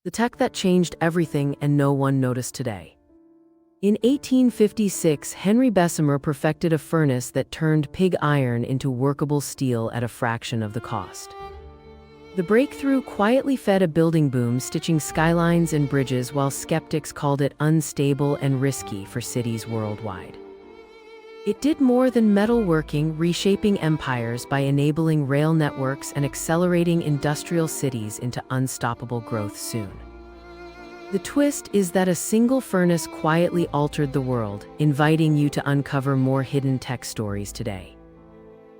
the tech that changed everything and no one noticed today. In 1856, Henry Bessemer perfected a furnace that turned pig iron into workable steel at a fraction of the cost. The breakthrough quietly fed a building boom, stitching skylines and bridges, while skeptics called it unstable and risky for cities worldwide. It did more than metalworking, reshaping empires by enabling rail networks and accelerating industrial cities into unstoppable growth soon. The twist is that a single furnace quietly altered the world, inviting you to uncover more hidden tech stories today.